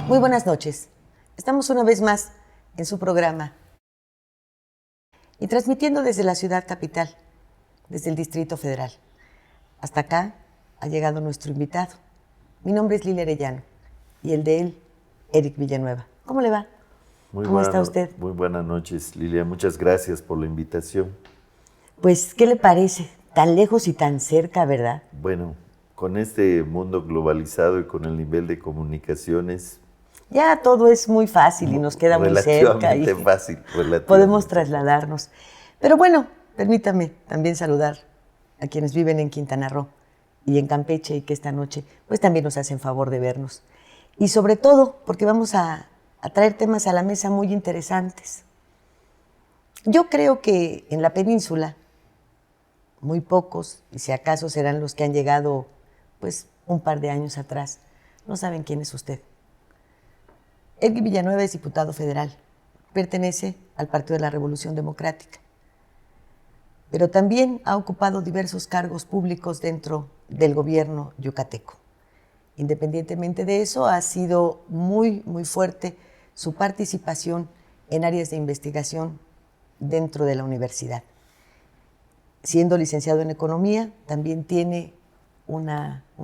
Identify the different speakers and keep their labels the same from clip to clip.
Speaker 1: Muy buenas noches. Estamos una vez más en su programa y transmitiendo desde la ciudad capital, desde el Distrito Federal. Hasta acá ha llegado nuestro invitado. Mi nombre es Lilia Arellano y el de él, Eric Villanueva. ¿Cómo le va? ¿Cómo está usted?
Speaker 2: Muy buenas noches, Lilia. Muchas gracias por la invitación.
Speaker 1: Pues, ¿qué le parece? Tan lejos y tan cerca, ¿verdad?
Speaker 2: Bueno, con este mundo globalizado y con el nivel de comunicaciones...
Speaker 1: Ya todo es muy fácil y nos queda muy cerca.
Speaker 2: Relativamente fácil.
Speaker 1: Podemos trasladarnos. Pero bueno, permítame también saludar a quienes viven en Quintana Roo y en Campeche y que esta noche pues también nos hacen favor de vernos. Y sobre todo porque vamos a traer temas a la mesa muy interesantes. Yo creo que en la península, muy pocos, y si acaso serán los que han llegado pues un par de años atrás, no saben quién es usted. Eric Villanueva es diputado federal, pertenece al Partido de la Revolución Democrática, pero también ha ocupado diversos cargos públicos dentro del gobierno yucateco. Independientemente de eso, ha sido muy, muy fuerte su participación en áreas de investigación dentro de la universidad. Siendo licenciado en Economía, también tiene un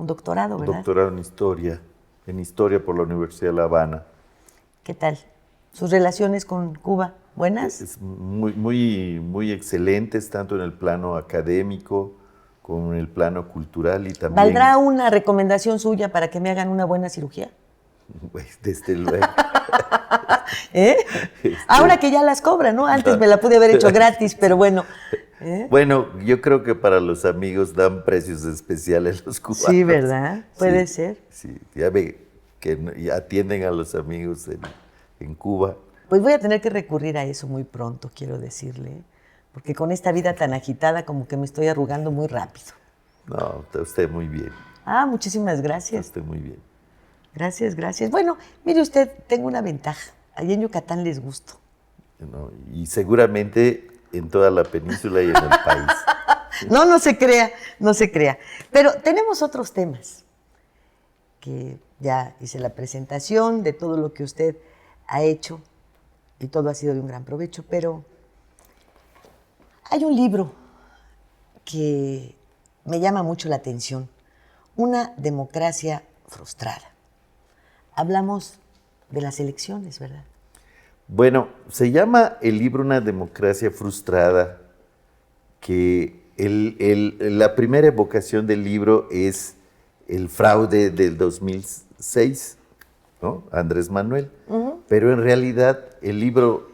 Speaker 1: doctorado, ¿verdad?
Speaker 2: Doctorado en Historia por la Universidad de La Habana.
Speaker 1: ¿Qué tal? ¿Sus relaciones con Cuba, buenas?
Speaker 2: Es muy excelentes, tanto en el plano académico como en el plano cultural y también...
Speaker 1: ¿Valdrá una recomendación suya para que me hagan una buena cirugía?
Speaker 2: Pues, desde luego.
Speaker 1: ¿Eh? Ahora que ya las cobran, ¿no? Antes me la pude haber hecho gratis, pero bueno.
Speaker 2: Bueno, yo creo que para los amigos dan precios especiales los cubanos.
Speaker 1: Sí, ¿verdad? Puede ser.
Speaker 2: Sí, ya ve que atienden a los amigos en Cuba.
Speaker 1: Pues voy a tener que recurrir a eso muy pronto, quiero decirle, porque con esta vida tan agitada como que me estoy arrugando muy rápido.
Speaker 2: No, está usted muy bien.
Speaker 1: Ah, muchísimas gracias.
Speaker 2: Está usted muy bien.
Speaker 1: Gracias, gracias. Bueno, mire usted, tengo una ventaja. Allá en Yucatán les gusto.
Speaker 2: No, y seguramente en toda la península y en el país.
Speaker 1: No se crea, no se crea. Pero tenemos otros temas que ya hice la presentación de todo lo que usted ha hecho y todo ha sido de un gran provecho, pero hay un libro que me llama mucho la atención, Una democracia frustrada. Hablamos de las elecciones, ¿verdad?
Speaker 2: Bueno, se llama el libro Una democracia frustrada, que la primera evocación del libro es el fraude del 2006, ¿no? Andrés Manuel. Pero en realidad el libro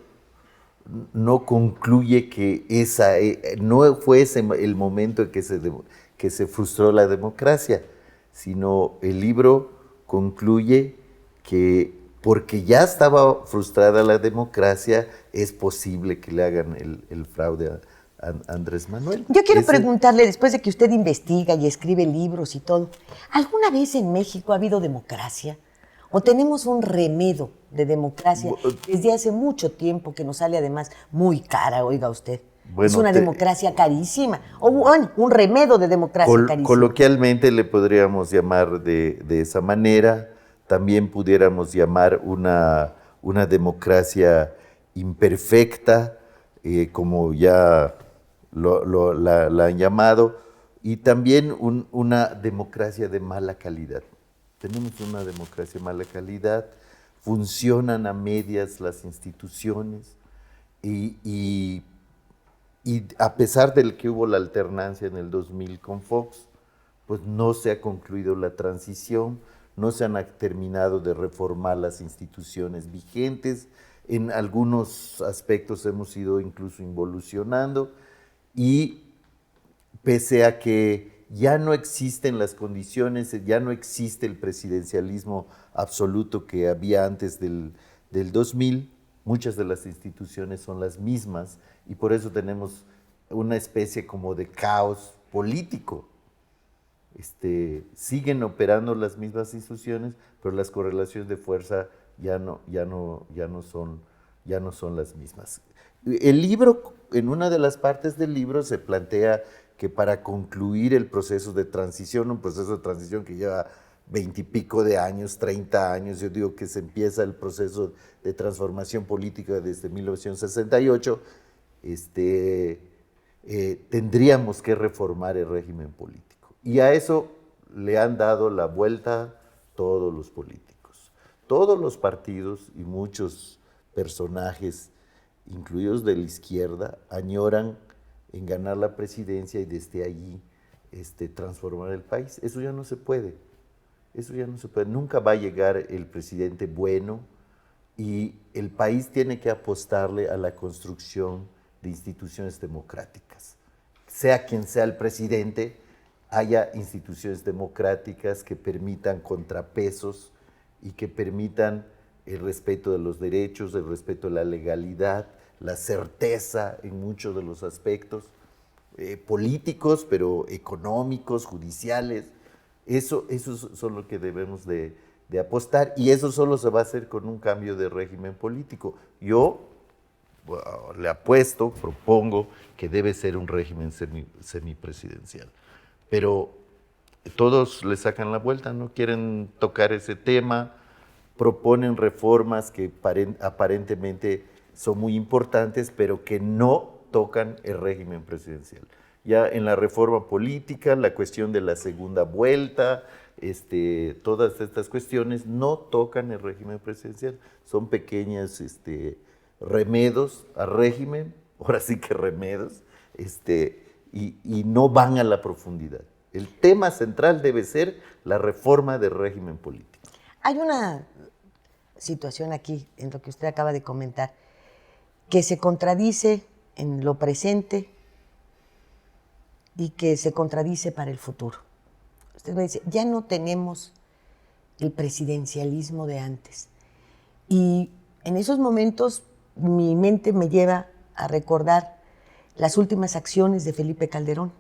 Speaker 2: no concluye que no fue ese el momento en que se frustró la democracia, sino el libro concluye que porque ya estaba frustrada la democracia, es posible que le hagan el fraude a Andrés Manuel.
Speaker 1: Yo quiero preguntarle, después de que usted investiga y escribe libros y todo, ¿alguna vez en México ha habido democracia? ¿O tenemos un remedo de democracia desde hace mucho tiempo que nos sale además muy cara, oiga usted? Bueno, es una democracia carísima, o bueno, un remedio de democracia carísima.
Speaker 2: Coloquialmente le podríamos llamar de esa manera, también pudiéramos llamar una democracia imperfecta, como ya la han llamado, y también una democracia de mala calidad. Tenemos una democracia de mala calidad, funcionan a medias las instituciones y a pesar de que hubo la alternancia en el 2000 con Fox, pues no se ha concluido la transición, no se han terminado de reformar las instituciones vigentes, en algunos aspectos hemos ido incluso involucionando y pese a que ya no existen las condiciones, ya no existe el presidencialismo absoluto que había antes del 2000. Muchas de las instituciones son las mismas y por eso tenemos una especie como de caos político. Siguen operando las mismas instituciones, pero las correlaciones de fuerza ya no son las mismas. El libro, en una de las partes del libro se plantea que para concluir el proceso de transición, un proceso de transición que lleva 20 y pico de años, 30 años, yo digo que se empieza el proceso de transformación política desde 1968, tendríamos que reformar el régimen político. Y a eso le han dado la vuelta todos los políticos, todos los partidos y muchos personajes, incluidos de la izquierda, añoran en ganar la presidencia y desde allí transformar el país. Eso ya no se puede. Eso ya no se puede. Nunca va a llegar el presidente bueno y el país tiene que apostarle a la construcción de instituciones democráticas. Sea quien sea el presidente, haya instituciones democráticas que permitan contrapesos y que permitan el respeto de los derechos, el respeto de la legalidad, la certeza en muchos de los aspectos políticos, pero económicos, judiciales. Eso son lo que debemos de apostar y eso solo se va a hacer con un cambio de régimen político. Yo le apuesto, propongo que debe ser un régimen semipresidencial. Pero todos le sacan la vuelta, no quieren tocar ese tema, proponen reformas que aparentemente son muy importantes, pero que no tocan el régimen presidencial. Ya en la reforma política, la cuestión de la segunda vuelta, todas estas cuestiones no tocan el régimen presidencial, son pequeños remedos al régimen, ahora sí que remedos, y no van a la profundidad. El tema central debe ser la reforma del régimen político.
Speaker 1: Hay una situación aquí, en lo que usted acaba de comentar, que se contradice en lo presente y que se contradice para el futuro. Usted me dice, ya no tenemos el presidencialismo de antes. Y en esos momentos mi mente me lleva a recordar las últimas acciones de Felipe Calderón.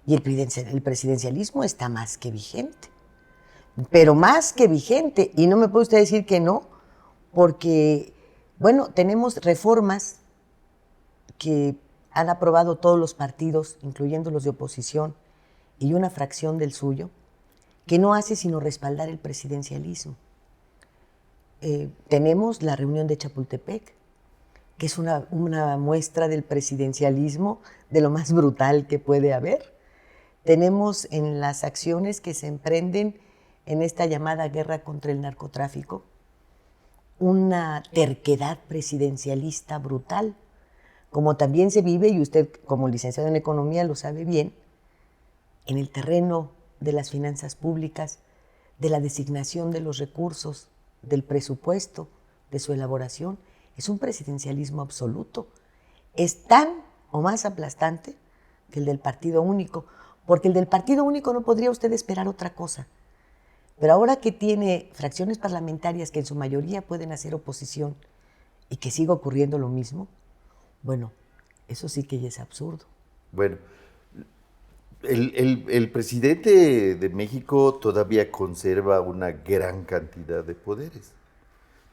Speaker 1: Y el presidencialismo está más que vigente, pero más que vigente. Y no me puede usted decir que no, porque, bueno, tenemos reformas que han aprobado todos los partidos, incluyendo los de oposición, y una fracción del suyo, que no hace sino respaldar el presidencialismo. Tenemos la reunión de Chapultepec, que es una muestra del presidencialismo de lo más brutal que puede haber. Tenemos en las acciones que se emprenden en esta llamada guerra contra el narcotráfico una terquedad presidencialista brutal, como también se vive, y usted como licenciado en economía lo sabe bien, en el terreno de las finanzas públicas, de la designación de los recursos, del presupuesto, de su elaboración. Es un presidencialismo absoluto. Es tan o más aplastante que el del partido único, porque el del partido único no podría usted esperar otra cosa. Pero ahora que tiene fracciones parlamentarias que en su mayoría pueden hacer oposición y que siga ocurriendo lo mismo, bueno, eso sí que ya es absurdo.
Speaker 2: Bueno, el presidente de México todavía conserva una gran cantidad de poderes,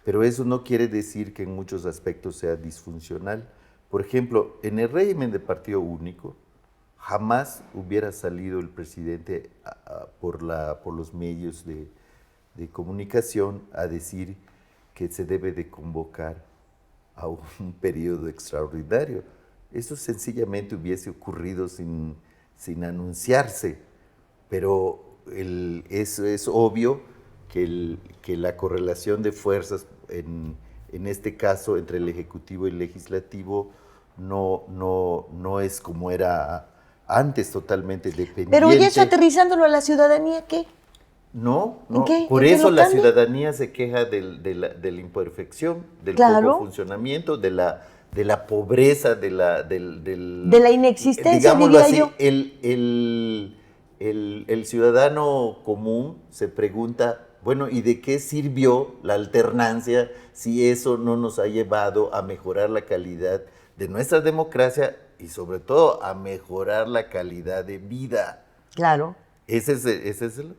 Speaker 2: pero eso no quiere decir que en muchos aspectos sea disfuncional. Por ejemplo, en el régimen de partido único, jamás hubiera salido el presidente por los medios de comunicación a decir que se debe de convocar a un periodo extraordinario. Eso sencillamente hubiese ocurrido sin anunciarse, pero eso es obvio que la correlación de fuerzas, en este caso entre el Ejecutivo y el Legislativo, no es como era antes, totalmente dependiente.
Speaker 1: Pero ¿y eso aterrizándolo a la ciudadanía qué?
Speaker 2: No,
Speaker 1: ¿Qué?
Speaker 2: Por eso la ciudadanía se queja de la imperfección, del poco funcionamiento, de la pobreza, de la
Speaker 1: inexistencia,
Speaker 2: digámoslo
Speaker 1: diría
Speaker 2: así,
Speaker 1: yo.
Speaker 2: el ciudadano común se pregunta, bueno, ¿y de qué sirvió la alternancia si eso no nos ha llevado a mejorar la calidad de nuestra democracia y sobre todo a mejorar la calidad de vida?
Speaker 1: Claro.
Speaker 2: Ese es el...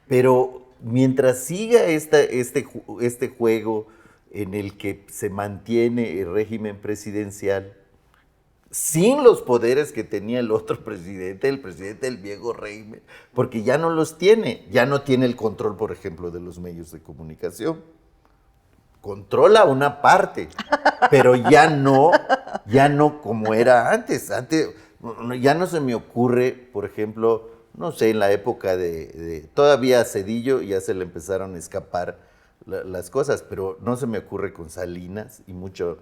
Speaker 2: Pero mientras siga este juego en el que se mantiene el régimen presidencial, sin los poderes que tenía el otro presidente, el presidente del viejo régimen, porque ya no los tiene, ya no tiene el control, por ejemplo, de los medios de comunicación. Controla una parte, pero ya no como era antes. Antes ya no se me ocurre, por ejemplo, no sé, en la época de todavía a Zedillo ya se le empezaron a escapar las cosas, pero no se me ocurre con Salinas y mucho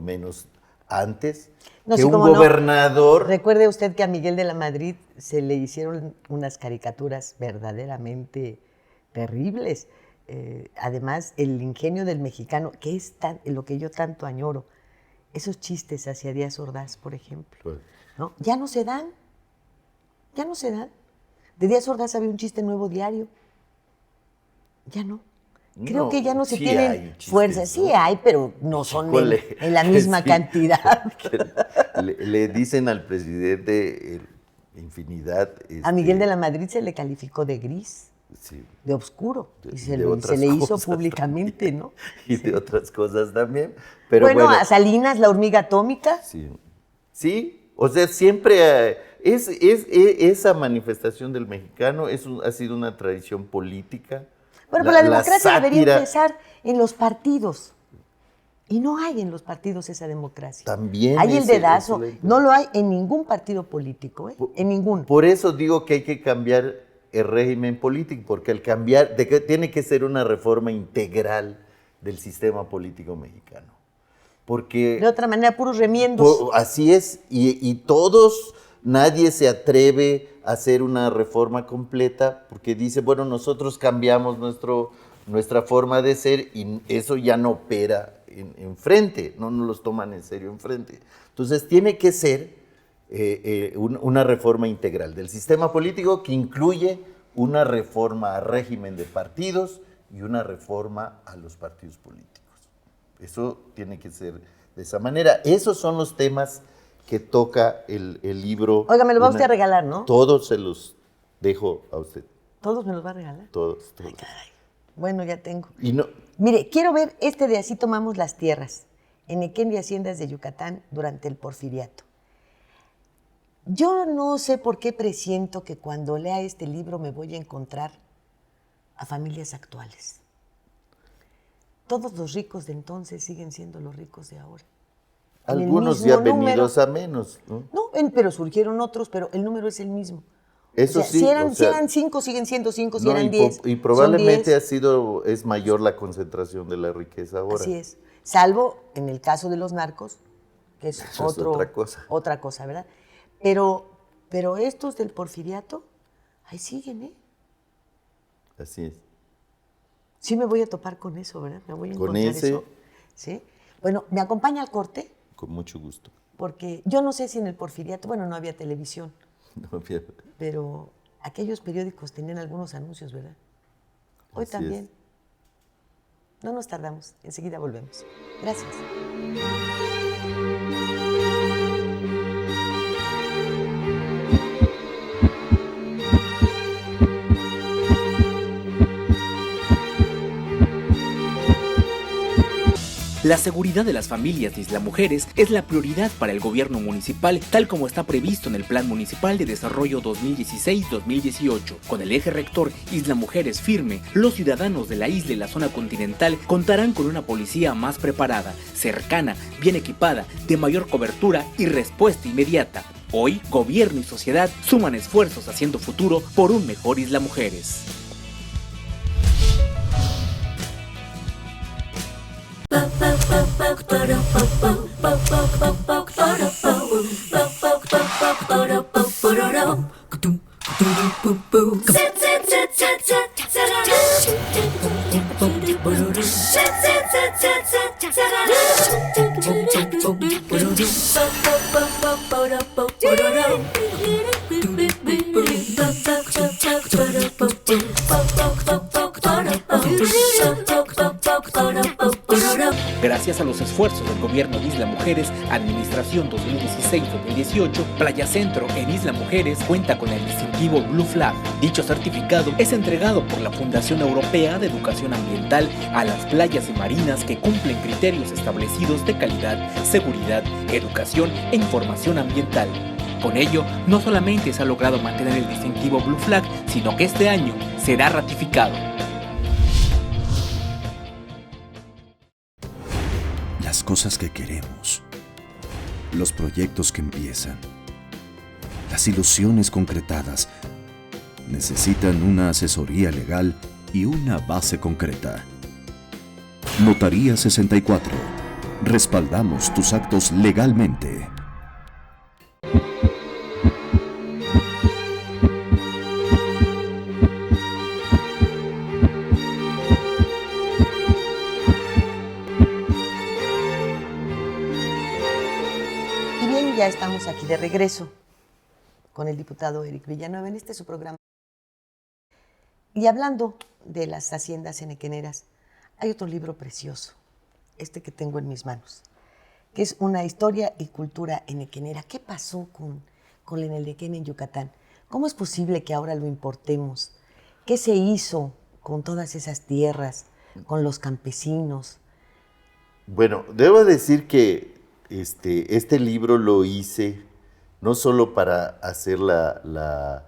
Speaker 2: menos antes,
Speaker 1: No,
Speaker 2: que
Speaker 1: sí,
Speaker 2: un
Speaker 1: cómo no.
Speaker 2: gobernador...
Speaker 1: Recuerde usted que a Miguel de la Madrid se le hicieron unas caricaturas verdaderamente terribles. Además, el ingenio del mexicano, que es lo que yo tanto añoro, esos chistes hacia Díaz Ordaz, por ejemplo,
Speaker 2: Pues,
Speaker 1: ¿no? Ya no se dan. De Díaz Ordaz había un chiste nuevo diario. Ya no. Creo
Speaker 2: no,
Speaker 1: que ya no se
Speaker 2: sí
Speaker 1: tienen
Speaker 2: hay chistes,
Speaker 1: fuerza. Sí
Speaker 2: ¿no?
Speaker 1: hay, pero no son
Speaker 2: Híjole,
Speaker 1: en la misma
Speaker 2: sí.
Speaker 1: cantidad.
Speaker 2: Le dicen al presidente infinidad.
Speaker 1: A Miguel de la Madrid se le calificó de gris,
Speaker 2: Sí,
Speaker 1: de oscuro, y se
Speaker 2: de
Speaker 1: le
Speaker 2: otras
Speaker 1: hizo
Speaker 2: cosas
Speaker 1: públicamente,
Speaker 2: también,
Speaker 1: ¿no?
Speaker 2: y de otras cosas también. Pero
Speaker 1: Bueno,
Speaker 2: bueno,
Speaker 1: a Salinas, la hormiga atómica.
Speaker 2: sí, o sea, siempre esa manifestación del mexicano ha sido una tradición política.
Speaker 1: Bueno, pero la
Speaker 2: La
Speaker 1: democracia debería
Speaker 2: sátira
Speaker 1: empezar en los partidos. Y no hay en los partidos esa democracia.
Speaker 2: también.
Speaker 1: Hay el dedazo.
Speaker 2: eso
Speaker 1: No lo hay en ningún partido político, ¿eh? En ninguno.
Speaker 2: Por eso digo que hay que cambiar el régimen político, porque tiene que ser una reforma integral del sistema político mexicano. Porque
Speaker 1: De otra manera, puros remiendos.
Speaker 2: así es, y nadie se atreve a hacer una reforma completa porque dice, bueno, nosotros cambiamos nuestra forma de ser y eso ya no opera en frente, no nos los toman en serio en frente. Entonces tiene que ser una reforma integral del sistema político que incluye una reforma al régimen de partidos y una reforma a los partidos políticos. Eso tiene que ser de esa manera. Esos son los temas que toca el libro.
Speaker 1: Oiga, me lo va usted a regalar, ¿no?
Speaker 2: Todos se los dejo a usted.
Speaker 1: ¿Todos me los va a regalar?
Speaker 2: Todos.
Speaker 1: Ay, caray. Bueno, ya tengo.
Speaker 2: Y no,
Speaker 1: Mire, quiero ver este de Así tomamos las tierras, en Nequén de Haciendas de Yucatán durante el Porfiriato. Yo no sé por qué presiento que cuando lea este libro me voy a encontrar a familias actuales. Todos los ricos de entonces siguen siendo los ricos de ahora. En el
Speaker 2: algunos
Speaker 1: mismo
Speaker 2: ya
Speaker 1: número.
Speaker 2: venidos a menos, ¿no?
Speaker 1: No, pero surgieron otros, pero el número es el mismo.
Speaker 2: Eso
Speaker 1: O sea,
Speaker 2: sí.
Speaker 1: Si eran,
Speaker 2: o sea,
Speaker 1: si eran 5, siguen siendo 5, si
Speaker 2: no,
Speaker 1: eran 10.
Speaker 2: y probablemente
Speaker 1: son 10.
Speaker 2: es mayor la concentración de la riqueza ahora.
Speaker 1: Así es. Salvo en el caso de los narcos, que es
Speaker 2: Eso es
Speaker 1: otra cosa, ¿verdad? Pero estos del Porfiriato, ahí siguen, ¿eh?
Speaker 2: Así es.
Speaker 1: Sí me voy a topar con eso, ¿verdad? Me voy a
Speaker 2: Con
Speaker 1: encontrar
Speaker 2: ese-
Speaker 1: eso. ¿Sí? Bueno, ¿me acompaña al corte?
Speaker 2: Con mucho gusto.
Speaker 1: Porque yo no sé si en el Porfiriato, bueno, no había televisión,
Speaker 2: No, bien.
Speaker 1: pero aquellos periódicos tenían algunos anuncios, ¿verdad? Hoy
Speaker 2: Así
Speaker 1: también.
Speaker 2: es.
Speaker 1: No nos tardamos, enseguida volvemos. Gracias.
Speaker 3: La seguridad de las familias de Isla Mujeres es la prioridad para el gobierno municipal, tal como está previsto en el Plan Municipal de Desarrollo 2016-2018. Con el eje rector Isla Mujeres firme, los ciudadanos de la isla y la zona continental contarán con una policía más preparada, cercana, bien equipada, de mayor cobertura y respuesta inmediata. Hoy, gobierno y sociedad suman esfuerzos haciendo futuro por un mejor Isla Mujeres. Gracias a los esfuerzos del gobierno de Isla Mujeres, Administración 2016-2018, Playa Centro en Isla Mujeres cuenta con el distintivo Blue Flag. Dicho certificado es entregado por la Fundación Europea de Educación Ambiental a las playas y marinas que cumplen criterios establecidos de calidad, seguridad, educación e información ambiental. Con ello, no solamente se ha logrado mantener el distintivo Blue Flag, sino que este año será ratificado.
Speaker 4: Las cosas que queremos, los proyectos que empiezan, las ilusiones concretadas, necesitan una asesoría legal y una base concreta. Notaría 64. Respaldamos tus actos legalmente.
Speaker 1: Y bien, ya estamos aquí de regreso con el diputado Eric Villanueva en este su programa. Y hablando de las haciendas enequeneras, hay otro libro precioso, este que tengo en mis manos, que es Una historia y cultura enequenera. ¿Qué pasó con el enequén en Yucatán? ¿Cómo es posible que ahora lo importemos? ¿Qué se hizo con todas esas tierras, con los campesinos?
Speaker 2: Bueno, debo decir que este libro lo hice no solo para hacer la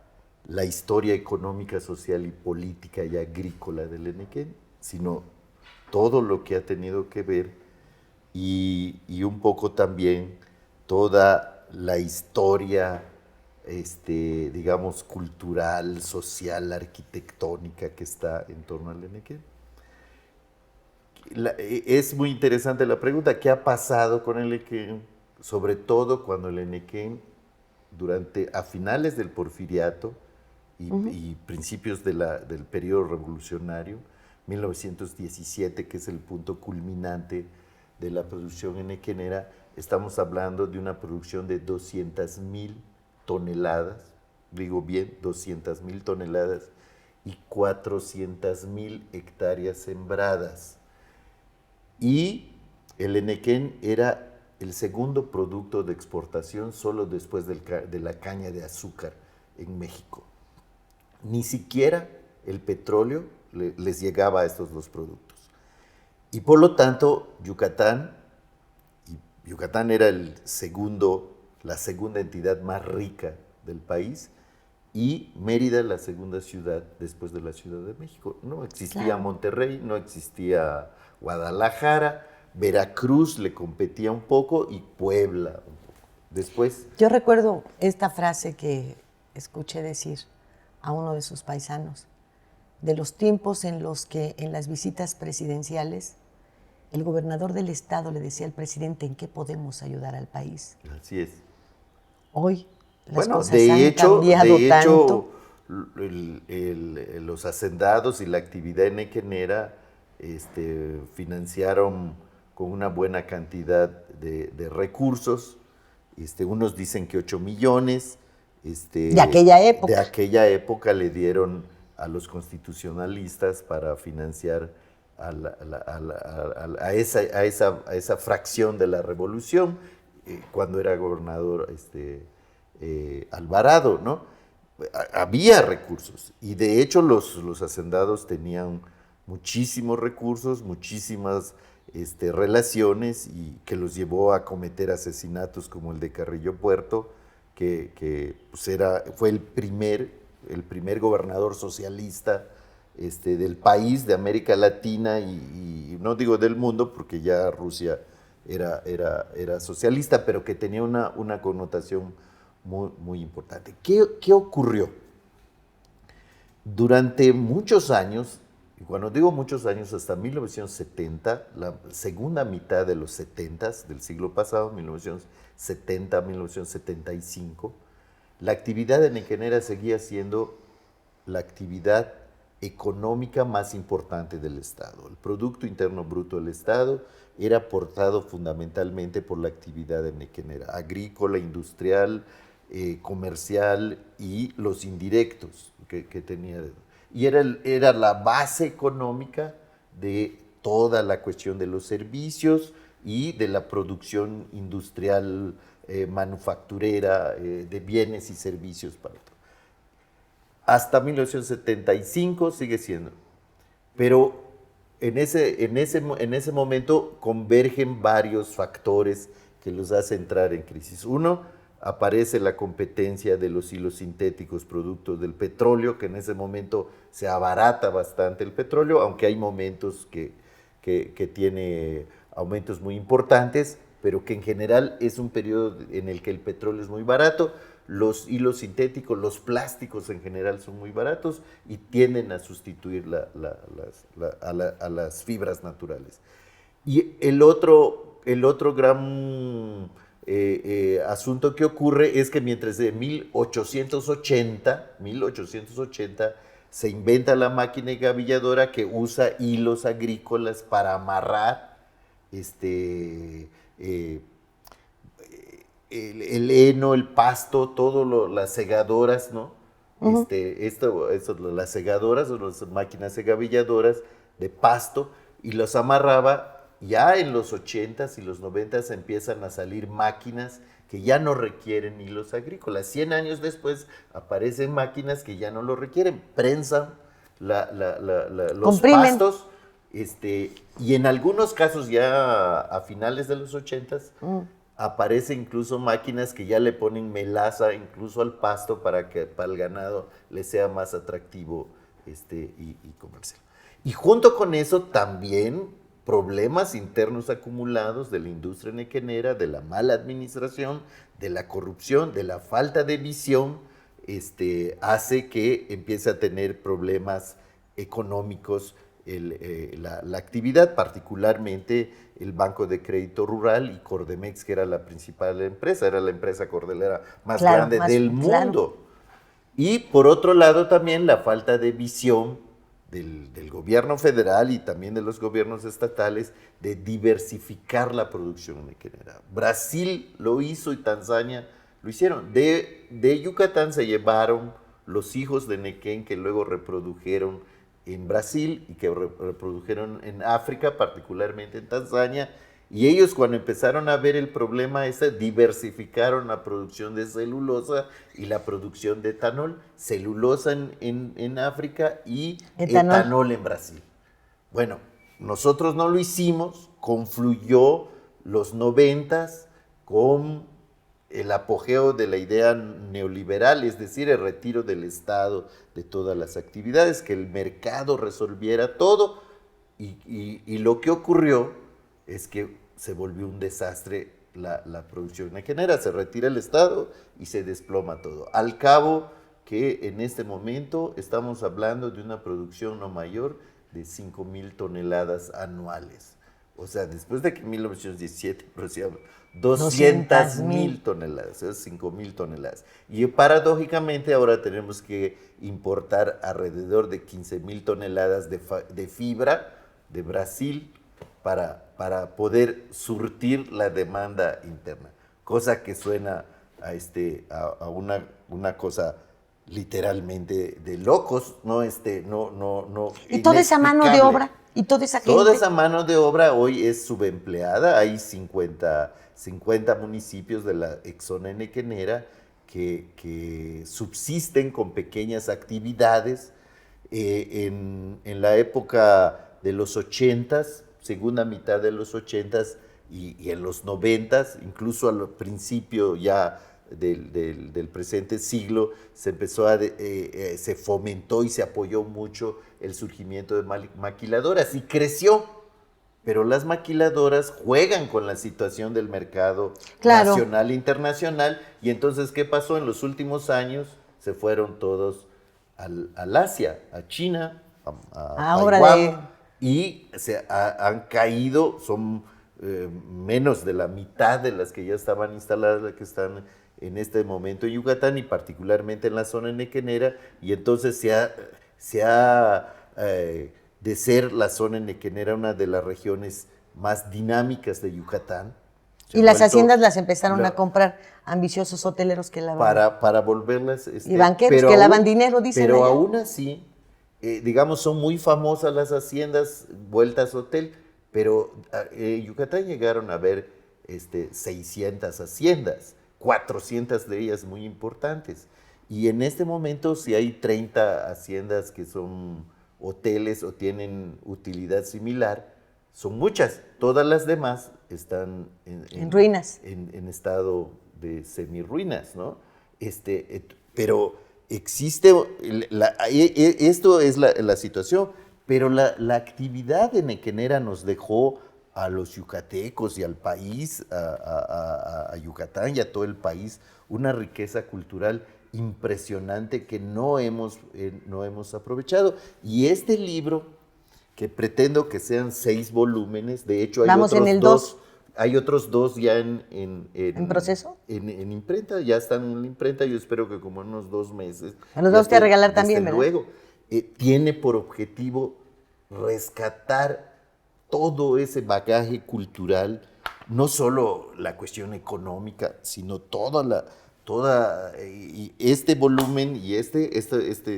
Speaker 2: historia económica, social y política y agrícola del Enequén, sino todo lo que ha tenido que ver y un poco también toda la historia, digamos, cultural, social, arquitectónica que está en torno al Enequén. Es muy interesante la pregunta, ¿qué ha pasado con el Enequén? Sobre todo cuando el Enequén, a finales del Porfiriato y principios del periodo revolucionario, 1917, que es el punto culminante de la producción enequenera, estamos hablando de una producción de 200,000 toneladas, digo bien, 200,000 toneladas y 400,000 hectáreas sembradas. Y el Enequén era el segundo producto de exportación solo después de la caña de azúcar en México. Ni siquiera el petróleo les llegaba a estos dos productos. Y por lo tanto, Yucatán era la segunda entidad más rica del país, y Mérida la segunda ciudad después de la Ciudad de México. No existía Monterrey, no existía Guadalajara, Veracruz le competía un poco y Puebla un poco. Después...
Speaker 1: Yo recuerdo esta frase que escuché decir a uno de sus paisanos, de los tiempos en los que en las visitas presidenciales el gobernador del estado le decía al presidente en qué podemos ayudar al país.
Speaker 2: Así es.
Speaker 1: Hoy las cosas han cambiado tanto.
Speaker 2: Los hacendados y la actividad enequenera financiaron con una buena cantidad de recursos. Unos dicen que 8 millones.
Speaker 1: De aquella época.
Speaker 2: De aquella época le dieron a los constitucionalistas para financiar a esa fracción de la revolución, cuando era gobernador Alvarado, ¿no? Había recursos, y de hecho los hacendados tenían muchísimos recursos, muchísimas relaciones, y que los llevó a cometer asesinatos como el de Carrillo Puerto, que pues fue el primer gobernador socialista del país, de América Latina, y no digo del mundo, porque ya Rusia era socialista, pero que tenía una connotación muy, muy importante. ¿Qué ocurrió? Durante muchos años, y cuando digo muchos años, hasta 1970, la segunda mitad de los 70 del siglo pasado, 1970, 1975, la actividad enequenera seguía siendo la actividad económica más importante del Estado. El Producto Interno Bruto del Estado era aportado fundamentalmente por la actividad enequenera, agrícola, industrial, comercial, y los indirectos que tenía. Y era la base económica de toda la cuestión de los servicios, y de la producción industrial manufacturera de bienes y servicios para todo. Hasta 1975 sigue siendo. Pero en ese momento convergen varios factores que los hace entrar en crisis. Uno, aparece la competencia de los hilos sintéticos productos del petróleo, que en ese momento se abarata bastante el petróleo, aunque hay momentos que tiene aumentos muy importantes, pero que en general es un periodo en el que el petróleo es muy barato, los hilos sintéticos, los plásticos en general son muy baratos y tienden a sustituir a las fibras naturales. Y el otro gran asunto que ocurre es que mientras de 1880 se inventa la máquina gavilladora que usa hilos agrícolas para amarrar el heno, el pasto, las segadoras, ¿no? Las segadoras o las máquinas gavilladoras de pasto, y los amarraba. Ya en los 80s y los 90s empiezan a salir máquinas que ya no requieren hilos agrícolas. 100 años después aparecen máquinas que ya no lo requieren, prensan los
Speaker 1: comprimen
Speaker 2: pastos, y en algunos casos ya a finales de los 80s aparecen incluso máquinas que ya le ponen melaza incluso al pasto para que para el ganado le sea más atractivo y comercial. Y junto con eso también problemas internos acumulados de la industria nequenera, de la mala administración, de la corrupción, de la falta de visión, hace que empiece a tener problemas económicos la actividad, particularmente el Banco de Crédito Rural y Cordemex, que era la principal empresa, era la empresa cordelera más grande del mundo. Y por otro lado también la falta de visión del gobierno federal y también de los gobiernos estatales de diversificar la producción nequenera. Brasil lo hizo y Tanzania lo hicieron. De Yucatán se llevaron los hijos de Nequén que luego reprodujeron en Brasil y que reprodujeron en África, particularmente en Tanzania, y ellos cuando empezaron a ver el problema diversificaron la producción de celulosa y la producción de etanol, celulosa en África y etanol en Brasil. Bueno, nosotros no lo hicimos, confluyó los 90s con el apogeo de la idea neoliberal, es decir, el retiro del Estado de todas las actividades, que el mercado resolviera todo, y lo que ocurrió es que se volvió un desastre la producción nequenera, se retira el Estado y se desploma todo. Al cabo que en este momento estamos hablando de una producción no mayor de 5,000 toneladas anuales. O sea, después de que en 1917 producíamos 200,000 toneladas, o sea, 5,000 toneladas. Y paradójicamente ahora tenemos que importar alrededor de 15,000 toneladas de fibra de Brasil para poder surtir la demanda interna. Cosa que suena a una cosa literalmente de locos, ¿no?
Speaker 1: Y toda esa mano de obra, y toda esa gente.
Speaker 2: Toda esa mano de obra hoy es subempleada. Hay 50 municipios de la exzona nequenera que subsisten con pequeñas actividades. En la época de los 80s, segunda mitad de los 80s y en los 90s, incluso al principio ya del presente siglo, se empezó se fomentó y se apoyó mucho el surgimiento de maquiladoras y creció, pero las maquiladoras juegan con la situación del mercado nacional e internacional, y entonces, ¿qué pasó? En los últimos años se fueron todos al Asia, a China, a Taiwán, y han caído, son menos de la mitad de las que ya estaban instaladas, las que están en este momento en Yucatán y particularmente en la zona nequenera, y entonces se ha de ser la zona nequenera una de las regiones más dinámicas de Yucatán.
Speaker 1: Y las haciendas las empezaron a comprar ambiciosos hoteleros que lavan.
Speaker 2: Para volverlas...
Speaker 1: y banqueros que lavan dinero, dicen.
Speaker 2: Pero
Speaker 1: allá.
Speaker 2: aún así, digamos, son muy famosas las haciendas vueltas hotel, pero en Yucatán llegaron a haber 600 haciendas, 400 de ellas muy importantes. Y en este momento, si hay 30 haciendas que son hoteles o tienen utilidad similar, son muchas. Todas las demás están
Speaker 1: En ruinas.
Speaker 2: en estado de semirruinas, ¿no? Pero existe, esto es la situación, pero la actividad enequenera nos dejó a los yucatecos y al país, a Yucatán y a todo el país, una riqueza cultural impresionante que no hemos aprovechado. Y este libro, que pretendo que sean 6 volúmenes, de hecho hay
Speaker 1: Vamos
Speaker 2: otros
Speaker 1: en el
Speaker 2: 2.
Speaker 1: 2.
Speaker 2: Hay otros 2 ya
Speaker 1: ¿En proceso?
Speaker 2: En imprenta, ya están en la imprenta. Yo espero que como en unos 2 meses.
Speaker 1: Me los vas a regalar también,
Speaker 2: desde
Speaker 1: ¿verdad?
Speaker 2: luego. Tiene por objetivo rescatar todo ese bagaje cultural, no solo la cuestión económica, sino y este volumen y este,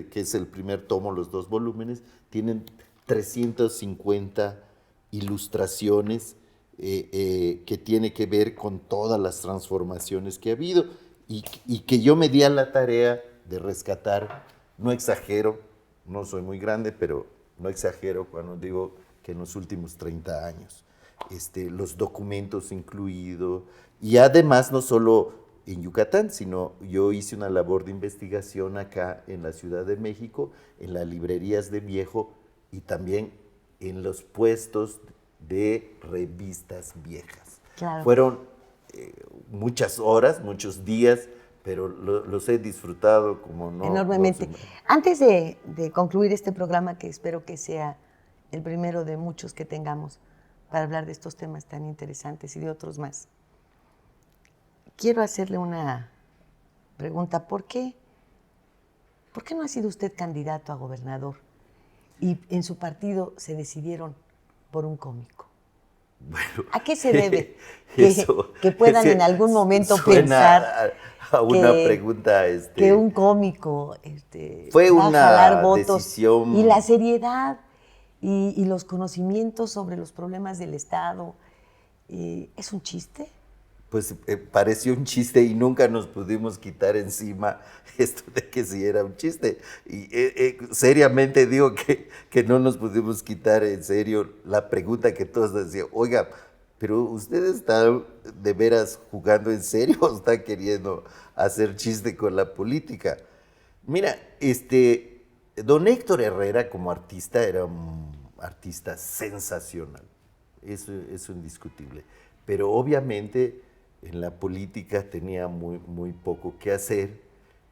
Speaker 2: que es el primer tomo, los 2 volúmenes, tienen 350 ilustraciones que tiene que ver con todas las transformaciones que ha habido y que yo me di a la tarea de rescatar. No exagero, no soy muy grande, pero no exagero cuando digo que en los últimos 30 años, los documentos incluidos, y además no solo en Yucatán, sino yo hice una labor de investigación acá en la Ciudad de México, en las librerías de viejo y también en los puestos de revistas viejas.
Speaker 1: Claro.
Speaker 2: Fueron muchas horas, muchos días, pero los he disfrutado como no.
Speaker 1: Enormemente. Antes de concluir este programa, que espero que sea el primero de muchos que tengamos para hablar de estos temas tan interesantes y de otros más, quiero hacerle una pregunta. ¿Por qué no ha sido usted candidato a gobernador y en su partido se decidieron por un cómico?
Speaker 2: Bueno,
Speaker 1: ¿A qué se debe que puedan
Speaker 2: es que
Speaker 1: en algún momento
Speaker 2: suena
Speaker 1: pensar
Speaker 2: a una pregunta
Speaker 1: que un cómico
Speaker 2: fue
Speaker 1: va a
Speaker 2: una
Speaker 1: jalar votos?
Speaker 2: decisión.
Speaker 1: Y la seriedad y los conocimientos sobre los problemas del Estado, ¿es un chiste?
Speaker 2: Pues pareció un chiste y nunca nos pudimos quitar encima esto de que sí era un chiste. Y seriamente digo que no nos pudimos quitar en serio la pregunta que todos decían, oiga, pero ¿usted está de veras jugando en serio o está queriendo hacer chiste con la política? Mira, don Héctor Herrera como artista era un artista sensacional, eso es indiscutible, pero obviamente en la política tenía muy poco que hacer,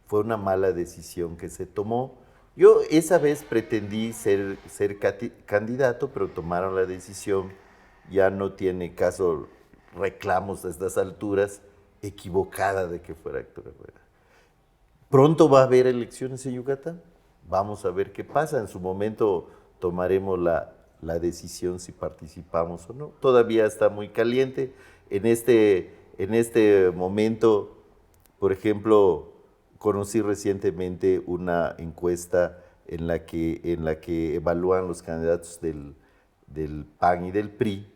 Speaker 2: fue una mala decisión que se tomó. Yo esa vez pretendí ser candidato, pero tomaron la decisión, ya no tiene caso reclamos a estas alturas, equivocada de que fuera Héctor Herrera. Pronto va a haber elecciones en Yucatán, vamos a ver qué pasa, en su momento tomaremos la decisión si participamos o no. Todavía está muy caliente. En este momento, por ejemplo, conocí recientemente una encuesta en la que evalúan los candidatos del PAN y del PRI,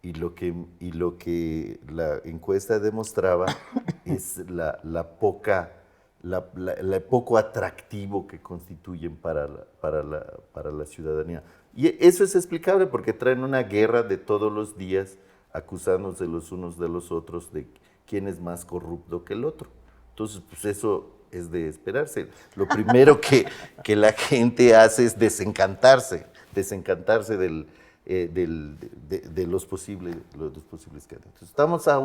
Speaker 2: y lo que la encuesta demostraba es el poco atractivo que constituyen para la ciudadanía. Y eso es explicable porque traen una guerra de todos los días, acusándose los unos de los otros de quién es más corrupto que el otro. Entonces, pues eso es de esperarse. Lo primero que la gente hace es desencantarse de los posibles candidatos. Estamos a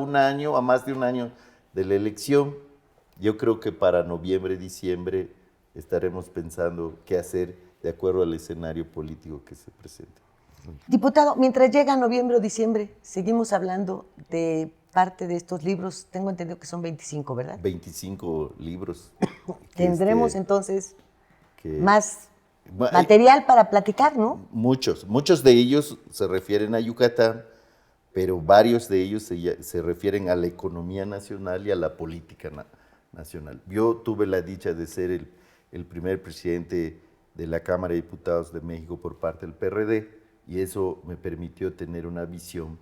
Speaker 2: más de un año de la elección. Yo creo que para noviembre, diciembre estaremos pensando qué hacer de acuerdo al escenario político que se presente.
Speaker 1: Diputado, mientras llega noviembre o diciembre, seguimos hablando de parte de estos libros. Tengo entendido que son 25, ¿verdad?
Speaker 2: 25 libros.
Speaker 1: Tendremos entonces más material para platicar, ¿no?
Speaker 2: Muchos de ellos se refieren a Yucatán, pero varios de ellos se refieren a la economía nacional y a la política nacional. Yo tuve la dicha de ser el primer presidente de la Cámara de Diputados de México por parte del PRD, y eso me permitió tener una visión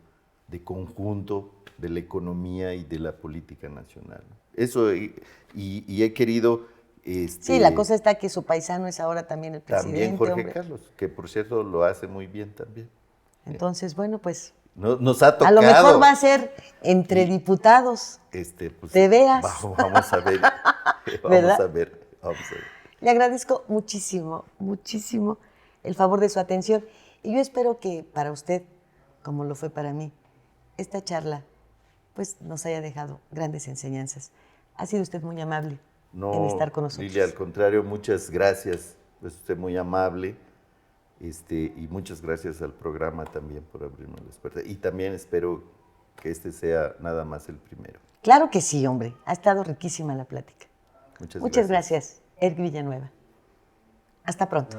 Speaker 2: de conjunto de la economía y de la política nacional. Eso, y he querido...
Speaker 1: Sí, la cosa está que su paisano es ahora también el presidente.
Speaker 2: También Jorge
Speaker 1: hombre.
Speaker 2: Carlos, que por cierto lo hace muy bien también.
Speaker 1: Entonces, bueno, pues
Speaker 2: Nos ha tocado.
Speaker 1: a lo mejor va a ser entre diputados.
Speaker 2: Pues,
Speaker 1: de veras.
Speaker 2: Vamos a ver.
Speaker 1: ¿Verdad?
Speaker 2: Vamos a ver.
Speaker 1: Le agradezco muchísimo, muchísimo el favor de su atención. Y yo espero que para usted, como lo fue para mí, esta charla pues nos haya dejado grandes enseñanzas. Ha sido usted muy amable en estar con nosotros.
Speaker 2: Lilia, al contrario, muchas gracias. Es usted muy amable. Y muchas gracias al programa también por abrirnos las puertas. Y también espero que este sea nada más el primero.
Speaker 1: Claro que sí, hombre. Ha estado riquísima la plática.
Speaker 2: Muchas
Speaker 1: gracias, Erg Villanueva. Hasta pronto.